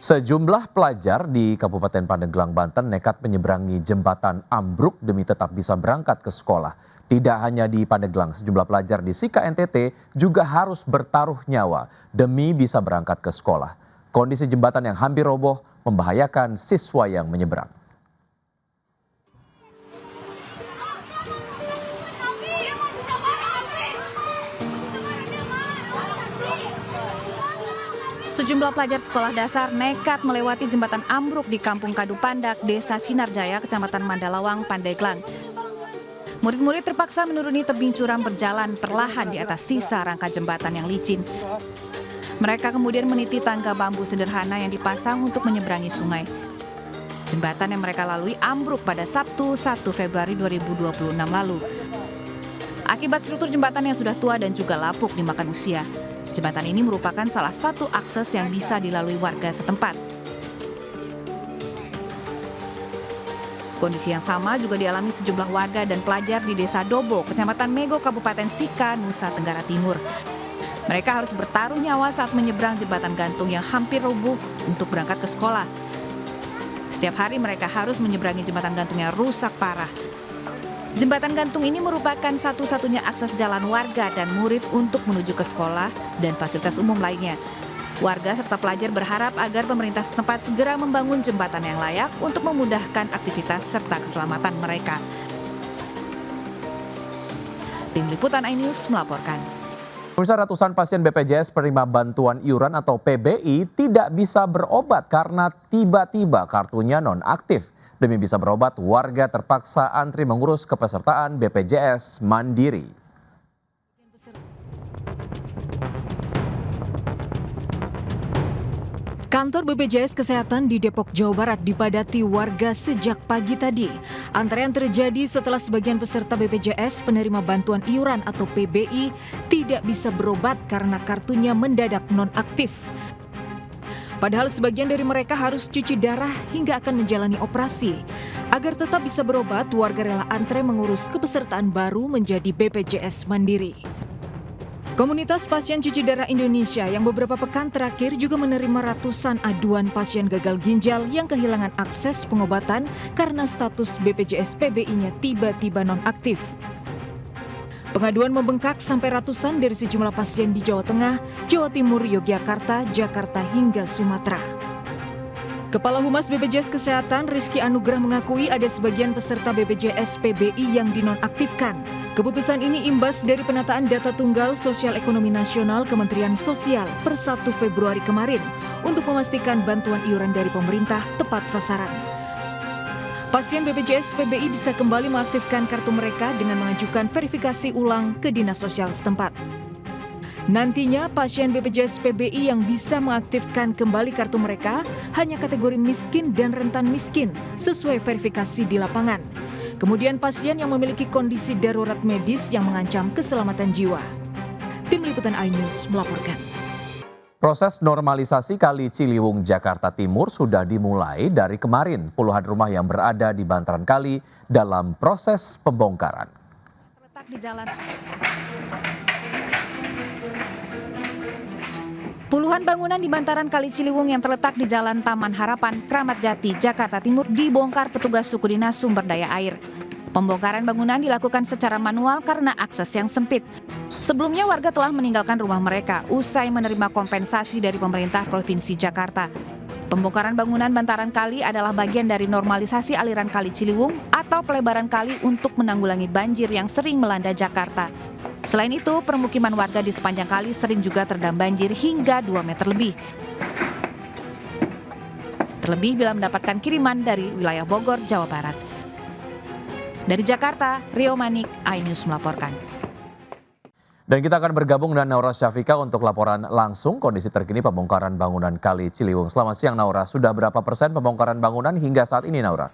Sejumlah pelajar di Kabupaten Pandeglang, Banten nekat menyeberangi jembatan ambruk demi tetap bisa berangkat ke sekolah. Tidak hanya di Pandeglang, sejumlah pelajar di Sika NTT juga harus bertaruh nyawa demi bisa berangkat ke sekolah. Kondisi jembatan yang hampir roboh membahayakan siswa yang menyeberang. Sejumlah pelajar sekolah dasar nekat melewati jembatan ambruk di Kampung Kadu Pandak, Desa Sinarjaya, Kecamatan Mandalawang, Pandeglang. Murid-murid terpaksa menuruni tebing curam berjalan perlahan di atas sisa rangka jembatan yang licin. Mereka kemudian meniti tangga bambu sederhana yang dipasang untuk menyeberangi sungai. Jembatan yang mereka lalui ambruk pada Sabtu 1 Februari 2026 lalu. Akibat struktur jembatan yang sudah tua dan juga lapuk dimakan usia. Jembatan ini merupakan salah satu akses yang bisa dilalui warga setempat. Kondisi yang sama juga dialami sejumlah warga dan pelajar di Desa Dobo, Kecamatan Mego, Kabupaten Sika, Nusa Tenggara Timur. Mereka harus bertaruh nyawa saat menyeberang jembatan gantung yang hampir roboh untuk berangkat ke sekolah. Setiap hari mereka harus menyeberangi jembatan gantung yang rusak parah. Jembatan gantung ini merupakan satu-satunya akses jalan warga dan murid untuk menuju ke sekolah dan fasilitas umum lainnya. Warga serta pelajar berharap agar pemerintah setempat segera membangun jembatan yang layak untuk memudahkan aktivitas serta keselamatan mereka. Tim Liputan iNews melaporkan. Pemirsa, ratusan pasien BPJS penerima bantuan iuran atau PBI tidak bisa berobat karena tiba-tiba kartunya nonaktif. Demi bisa berobat, warga terpaksa antri mengurus kepesertaan BPJS Mandiri. Kantor BPJS Kesehatan di Depok, Jawa Barat dipadati warga sejak pagi tadi. Antrean terjadi setelah sebagian peserta BPJS penerima bantuan iuran atau PBI tidak bisa berobat karena kartunya mendadak nonaktif. Padahal sebagian dari mereka harus cuci darah hingga akan menjalani operasi. Agar tetap bisa berobat, warga rela antre mengurus kepesertaan baru menjadi BPJS Mandiri. Komunitas Pasien Cuci Darah Indonesia yang beberapa pekan terakhir juga menerima ratusan aduan pasien gagal ginjal yang kehilangan akses pengobatan karena status BPJS PBI-nya tiba-tiba nonaktif. Pengaduan membengkak sampai ratusan dari sejumlah pasien di Jawa Tengah, Jawa Timur, Yogyakarta, Jakarta hingga Sumatera. Kepala Humas BPJS Kesehatan Rizky Anugrah mengakui ada sebagian peserta BPJS PBI yang dinonaktifkan. Keputusan ini imbas dari penataan data tunggal Sosial Ekonomi Nasional Kementerian Sosial per 1 Februari kemarin untuk memastikan bantuan iuran dari pemerintah tepat sasaran. Pasien BPJS PBI bisa kembali mengaktifkan kartu mereka dengan mengajukan verifikasi ulang ke Dinas Sosial setempat. Nantinya pasien BPJS PBI yang bisa mengaktifkan kembali kartu mereka hanya kategori miskin dan rentan miskin sesuai verifikasi di lapangan. Kemudian pasien yang memiliki kondisi darurat medis yang mengancam keselamatan jiwa. Tim Liputan iNews melaporkan. Proses normalisasi Kali Ciliwung, Jakarta Timur sudah dimulai dari kemarin. Puluhan rumah yang berada di bantaran kali dalam proses pembongkaran. Terletak di jalan. Puluhan bangunan di bantaran Kali Ciliwung yang terletak di Jalan Taman Harapan, Kramat Jati, Jakarta Timur dibongkar petugas suku dinas sumber daya air. Pembongkaran bangunan dilakukan secara manual karena akses yang sempit. Sebelumnya warga telah meninggalkan rumah mereka usai menerima kompensasi dari pemerintah Provinsi Jakarta. Pembongkaran bangunan bantaran kali adalah bagian dari normalisasi aliran Kali Ciliwung atau pelebaran kali untuk menanggulangi banjir yang sering melanda Jakarta. Selain itu, permukiman warga di sepanjang kali sering juga terendam banjir hingga 2 meter lebih. Terlebih bila mendapatkan kiriman dari wilayah Bogor, Jawa Barat. Dari Jakarta, Rio Manik, iNews melaporkan. Dan kita akan bergabung dengan Naura Syafika untuk laporan langsung kondisi terkini pembongkaran bangunan Kali Ciliwung. Selamat siang Naura, sudah berapa persen pembongkaran bangunan hingga saat ini Naura?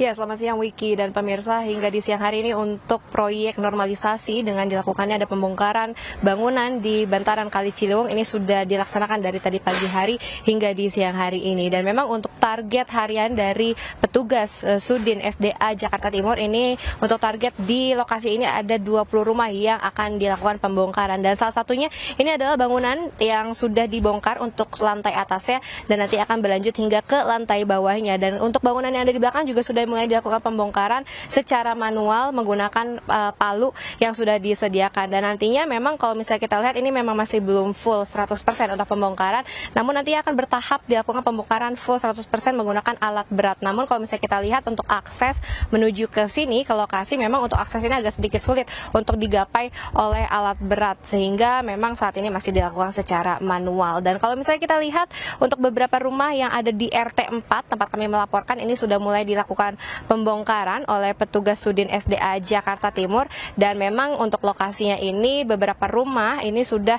Ya, selamat siang Wiki dan pemirsa. Hingga di siang hari ini untuk proyek normalisasi dengan dilakukannya ada pembongkaran bangunan di bantaran Kali Ciliwung ini sudah dilaksanakan dari tadi pagi hari hingga di siang hari ini. Dan memang untuk target harian dari petugas Sudin SDA Jakarta Timur ini, untuk target di lokasi ini ada 20 rumah yang akan dilakukan pembongkaran. Dan salah satunya ini adalah bangunan yang sudah dibongkar untuk lantai atasnya dan nanti akan berlanjut hingga ke lantai bawahnya. Dan untuk bangunan yang ada di belakang juga sudah mulai dilakukan pembongkaran secara manual menggunakan palu yang sudah disediakan. Dan nantinya memang kalau misalnya kita lihat ini memang masih belum full 100% untuk pembongkaran, namun nanti akan bertahap dilakukan pembongkaran full 100% menggunakan alat berat. Namun kalau misalnya kita lihat untuk akses menuju ke sini, ke lokasi, memang untuk akses ini agak sedikit sulit untuk digapai oleh alat berat, sehingga memang saat ini masih dilakukan secara manual. Dan kalau misalnya kita lihat untuk beberapa rumah yang ada di RT 4 tempat kami melaporkan, ini sudah mulai dilakukan pembongkaran oleh petugas Sudin SDA Jakarta Timur. Dan memang untuk lokasinya ini beberapa rumah ini sudah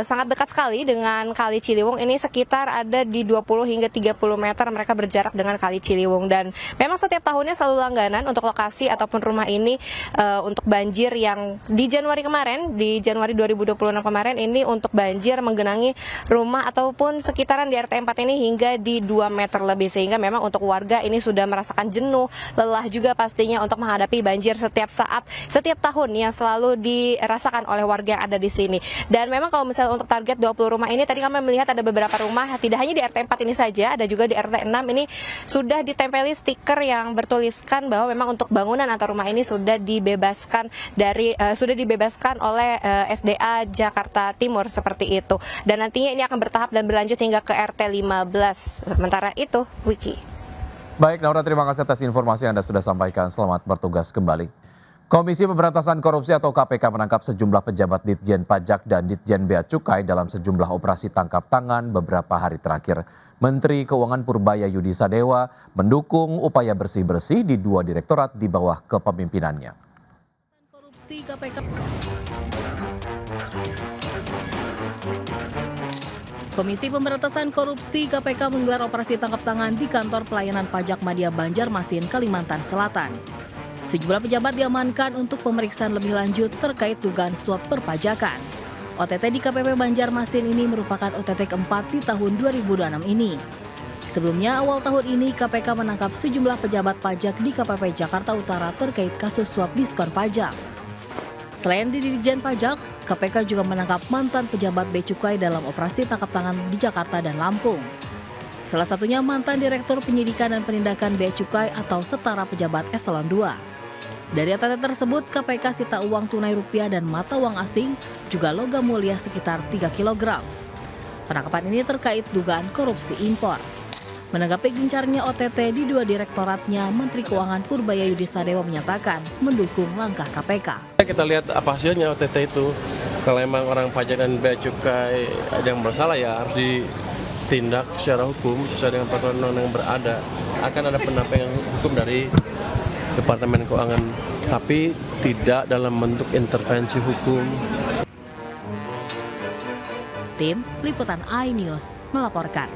sangat dekat sekali dengan Kali Ciliwung. Ini sekitar ada di 20 hingga 30 meter mereka berjarak dengan Kali Ciliwung. Dan memang setiap tahunnya selalu langganan untuk lokasi ataupun rumah ini untuk banjir yang di Januari kemarin, di Januari 2026 kemarin ini untuk banjir menggenangi rumah ataupun sekitaran di RT 4 ini hingga di 2 meter lebih, sehingga memang untuk warga ini sudah merasakan jenuh, lelah juga pastinya untuk menghadapi banjir setiap saat, setiap tahun yang selalu dirasakan oleh warga yang ada di sini. Dan memang kalau misalnya untuk target 20 rumah ini, tadi kami melihat ada beberapa rumah, tidak hanya di RT 4 ini saja, ada juga di RT 6 ini sudah ditempeli stiker yang bertuliskan bahwa memang untuk bangunan atau rumah ini sudah dibebaskan oleh SDA Jakarta Timur seperti itu. Dan nantinya ini akan bertahap dan berlanjut hingga ke RT 15. Sementara itu, Wiki. Baik, Naura, terima kasih atas informasi yang Anda sudah sampaikan. Selamat bertugas kembali. Komisi Pemberantasan Korupsi atau KPK menangkap sejumlah pejabat Ditjen Pajak dan Ditjen Bea Cukai dalam sejumlah operasi tangkap tangan beberapa hari terakhir. Menteri Keuangan Purbaya Yudi Sadewa mendukung upaya bersih-bersih di 2 direktorat di bawah kepemimpinannya. Korupsi KPK. Komisi Pemberantasan Korupsi KPK menggelar operasi tangkap tangan di kantor pelayanan pajak Madya Banjarmasin, Kalimantan Selatan. Sejumlah pejabat diamankan untuk pemeriksaan lebih lanjut terkait dugaan suap perpajakan. OTT di KPP Banjarmasin ini merupakan OTT keempat di tahun 2026 ini. Sebelumnya, awal tahun ini KPK menangkap sejumlah pejabat pajak di KPP Jakarta Utara terkait kasus suap diskon pajak. Selain di Ditjen Pajak, KPK juga menangkap mantan pejabat Bea Cukai dalam operasi tangkap tangan di Jakarta dan Lampung. Salah satunya mantan Direktur Penyidikan dan Penindakan Bea Cukai atau setara pejabat eselon 2. Dari OTT tersebut, KPK sita uang tunai rupiah dan mata uang asing, juga logam mulia sekitar 3 kg. Penangkapan ini terkait dugaan korupsi impor. Menanggapi gencarnya OTT di 2 direktoratnya, Menteri Keuangan Purbaya Yudi Sadewa menyatakan mendukung langkah KPK. Kita lihat apa hasilnya OTT itu. Kalau memang orang pajak dan bea cukai ada yang bersalah, ya harus ditindak secara hukum sesuai dengan peraturan undang-undang yang berada. Akan ada pendampingan hukum dari Departemen Keuangan, tapi tidak dalam bentuk intervensi hukum. Tim Liputan iNews melaporkan.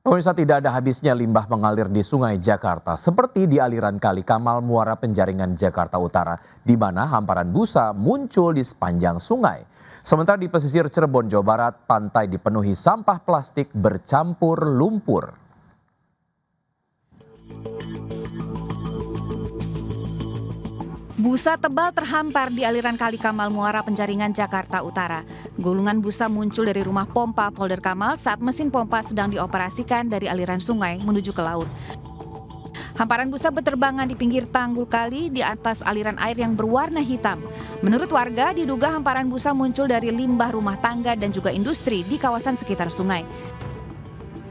Pemirsa, tidak ada habisnya limbah mengalir di Sungai Jakarta, seperti di aliran Kali Kamal Muara Penjaringan Jakarta Utara, di mana hamparan busa muncul di sepanjang sungai. Sementara di pesisir Cirebon, Jawa Barat, pantai dipenuhi sampah plastik bercampur lumpur. Busa tebal terhampar di aliran Kali Kamal Muara Penjaringan Jakarta Utara. Gulungan busa muncul dari rumah pompa Polder Kamal saat mesin pompa sedang dioperasikan dari aliran sungai menuju ke laut. Hamparan busa berterbangan di pinggir tanggul kali di atas aliran air yang berwarna hitam. Menurut warga, diduga hamparan busa muncul dari limbah rumah tangga dan juga industri di kawasan sekitar sungai.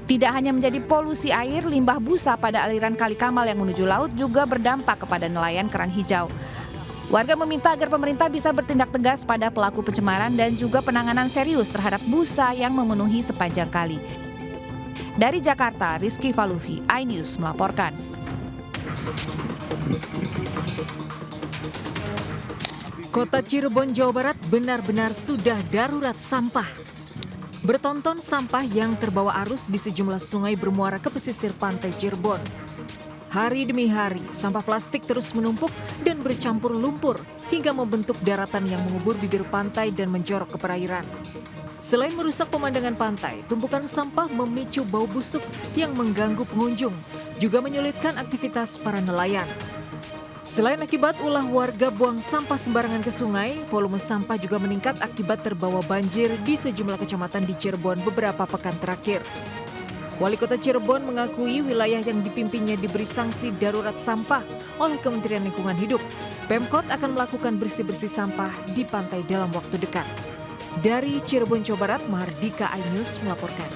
Tidak hanya menjadi polusi air, limbah busa pada aliran Kali Kamal yang menuju laut juga berdampak kepada nelayan kerang hijau. Warga meminta agar pemerintah bisa bertindak tegas pada pelaku pencemaran dan juga penanganan serius terhadap busa yang memenuhi sepanjang kali. Dari Jakarta, Rizky Falufi, iNews melaporkan. Kota Cirebon, Jawa Barat benar-benar sudah darurat sampah. Bertonton sampah yang terbawa arus di sejumlah sungai bermuara ke pesisir pantai Cirebon. Hari demi hari, sampah plastik terus menumpuk dan bercampur lumpur hingga membentuk daratan yang mengubur bibir pantai dan menjorok ke perairan. Selain merusak pemandangan pantai, tumpukan sampah memicu bau busuk yang mengganggu pengunjung, juga menyulitkan aktivitas para nelayan. Selain akibat ulah warga buang sampah sembarangan ke sungai, volume sampah juga meningkat akibat terbawa banjir di sejumlah kecamatan di Cirebon beberapa pekan terakhir. Wali Kota Cirebon mengakui wilayah yang dipimpinnya diberi sanksi darurat sampah oleh Kementerian Lingkungan Hidup. Pemkot akan melakukan bersih-bersih sampah di pantai dalam waktu dekat. Dari Cirebon, Jawa Barat, Mahardika iNews melaporkan.